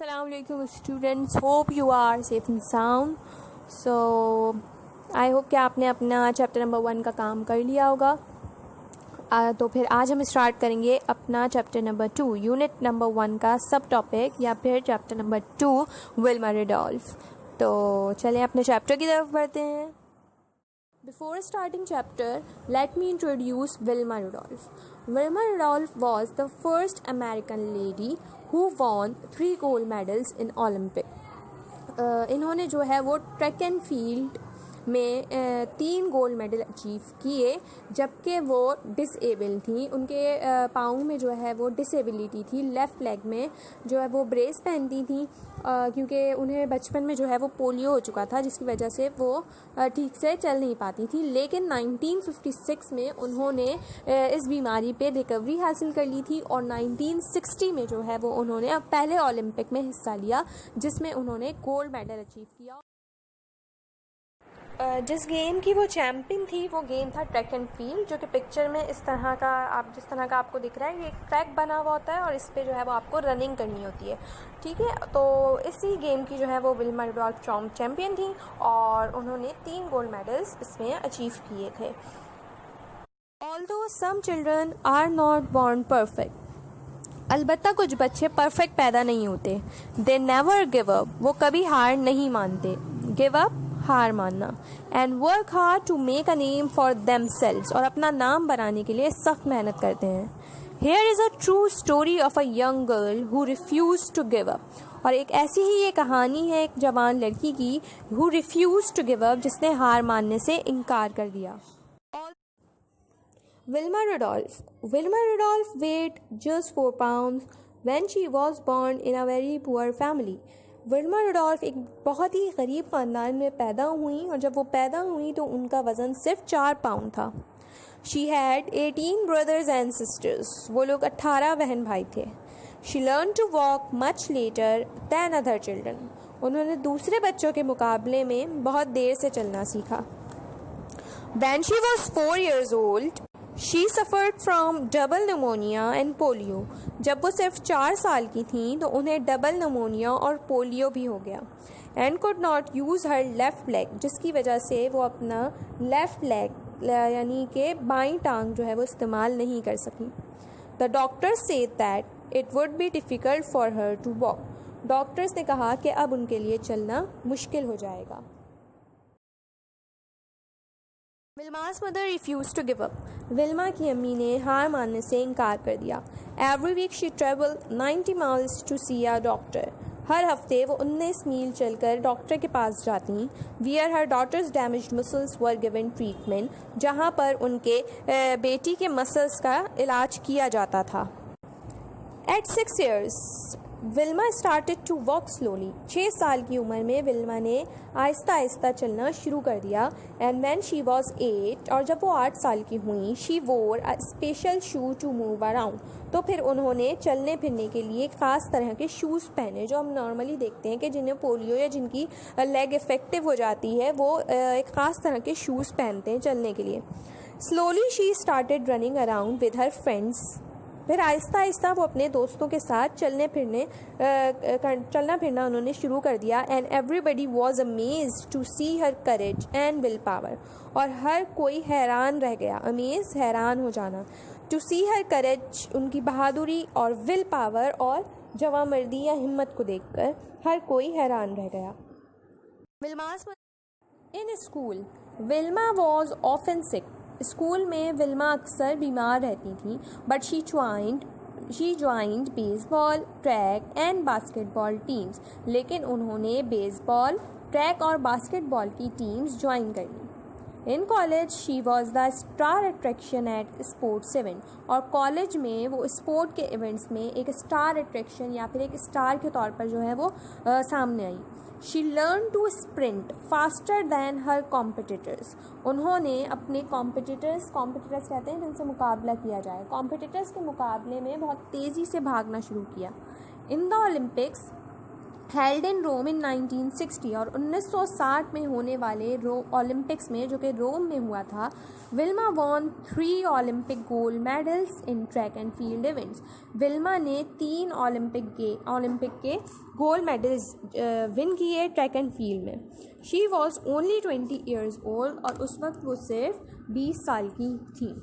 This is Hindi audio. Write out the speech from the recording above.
Assalamualaikum students, hope you are safe and sound. So I hope कि आपने अपना चैप्टर नंबर 1 का काम कर लिया होगा। तो फिर आज हम स्टार्ट करेंगे अपना चैप्टर नंबर 2 यूनिट नंबर 1 का सब टॉपिक या फिर चैप्टर नंबर 2 विल्मा रुडोल्फ। तो चलें अपने चैप्टर की तरफ बढ़ते हैं। Before starting chapter, let me introduce Wilma Rudolph. Wilma Rudolph was the first American lady who won 3 gold medals in Olympic. इन्होंने जो है वो ट्रैक एंड फील्ड में 3 गोल्ड मेडल अचीव किए, जबकि वो डिसेबल थी। उनके पाँव में जो है वो डिसेबिलिटी थी। लेफ़्ट लेग में जो है वो ब्रेस पहनती थी क्योंकि उन्हें बचपन में जो है वो पोलियो हो चुका था, जिसकी वजह से वो ठीक से चल नहीं पाती थी। लेकिन 1956 में उन्होंने इस बीमारी पे रिकवरी हासिल कर ली थी और 1960 में जो है वो उन्होंने पहले ओलंपिक में हिस्सा लिया, जिसमें उन्होंने गोल्ड मेडल अचीव किया। जिस गेम की वो चैम्पियन थी वो गेम था ट्रैक एंड फील्ड, जो कि पिक्चर में जिस तरह का आपको दिख रहा है, ये एक ट्रैक बना हुआ होता है और इस पे जो है वो आपको रनिंग करनी होती है। ठीक है, तो इसी गेम की जो है वो विल्मा रुडोल्फ चैम्पियन थी और उन्होंने 3 गोल्ड मेडल्स इसमें अचीव किए थे। Although some children are not born perfect, अलबत्ता कुछ बच्चे परफेक्ट पैदा नहीं होते। दे नेवर गिव अप, वो कभी हार नहीं मानते। गिव अप हार मानना। And work hard to make a name for themselves, और अपना नाम बनाने के लिए सख्त मेहनत करते हैं। Here is a true story of a young girl who refuse to give up, और एक ऐसी ही ये कहानी है एक जवान लड़की की who refuse to give up, जिसने हार मानने से इनकार कर दिया। Wilma Rudolph weighed just 4 pounds when she was born in a very poor family. Wilma Rudolph एक बहुत ही गरीब ख़ानदान में पैदा हुई और जब वो पैदा हुई तो उनका वज़न सिर्फ 4 पाउंड था। She had 18 brothers and sisters, वो लोग 18 बहन भाई थे। She learn to walk much later than other children, उन्होंने दूसरे बच्चों के मुकाबले में बहुत देर से चलना सीखा। When she was 4 years old, she suffered from double pneumonia and polio. जब वो सिर्फ 4 साल की थी तो उन्हें डबल नमोनिया और पोलियो भी हो गया। And could not use her left leg, जिसकी वजह से वो अपना लेफ़्ट लेग यानी कि बाईं टांग जो है वो इस्तेमाल नहीं कर सकी। The doctors said that it would be difficult for her to walk. Doctors ने कहा कि अब उनके लिए चलना मुश्किल हो जाएगा। विल्मा's mother refused to give up. Wilma की अम्मी ने हार मानने से इनकार कर दिया। Every week she traveled 90 miles to see a doctor. हर हफ्ते वो 19 मील चलकर डॉक्टर के पास जाती, where her daughter's damaged muscles were given treatment, जहाँ पर उनके बेटी के मसल्स का इलाज किया जाता था। At 6 years, Wilma started to walk slowly. 6 साल की उम्र में विल्मा ने आहिस्ता आहिस्ता चलना शुरू कर दिया। एंड व्हेन शी वॉज 8, और जब वो 8 साल की हुई, she wore a special shoe to move around, तो फिर उन्होंने चलने फिरने के लिए ख़ास तरह के शूज़ पहने, जो हम नॉर्मली देखते हैं कि जिन्हें पोलियो या जिनकी लेग इफेक्टिव हो जाती है वो एक ख़ास तरह के शूज़ पहनते हैं चलने के लिए। Slowly she started running around with her friends, फिर आहिस्ता आहिस्ता वो अपने दोस्तों के साथ चलना फिरना उन्होंने शुरू कर दिया। And everybody was amazed to see her courage and will power, और हर कोई हैरान रह गया। अमेज हैरान हो जाना, टू सी हर करेज उनकी बहादुरी, और विल पावर और जवामर्दी या हिम्मत को देखकर हर कोई हैरान रह गया। In school Wilma was often sick, school में विल्मा अक्सर बीमार रहती थी। But she joined baseball, track and basketball teams, लेकिन उन्होंने बेसबॉल, ट्रैक और बास्केटबॉल की टीम्स ज्वाइन कर ली। In college she was the star attraction at sports event, और कॉलेज में वो स्पोर्ट के इवेंट्स में एक स्टार अट्रैक्शन या फिर एक स्टार के तौर पर जो है वो सामने आई। She learn to sprint faster than her competitors, उन्होंने अपने कॉम्पिटिटर्स कहते हैं जिनसे मुकाबला किया जाए, कॉम्पिटिटर्स के मुकाबले में बहुत तेज़ी से भागना शुरू किया। In the Olympics held in Rome in 1960, और 1960 में होने वाले ओलंपिक्स में, जो कि रोम में हुआ था, Wilma won 3 Olympic gold medals in track and field events. Wilma ने 3 ओलंपिक के गोल्ड मेडल्स विन किए ट्रैक एंड फील्ड में। She was only 20 years old, और उस वक्त वो सिर्फ 20 साल की थी।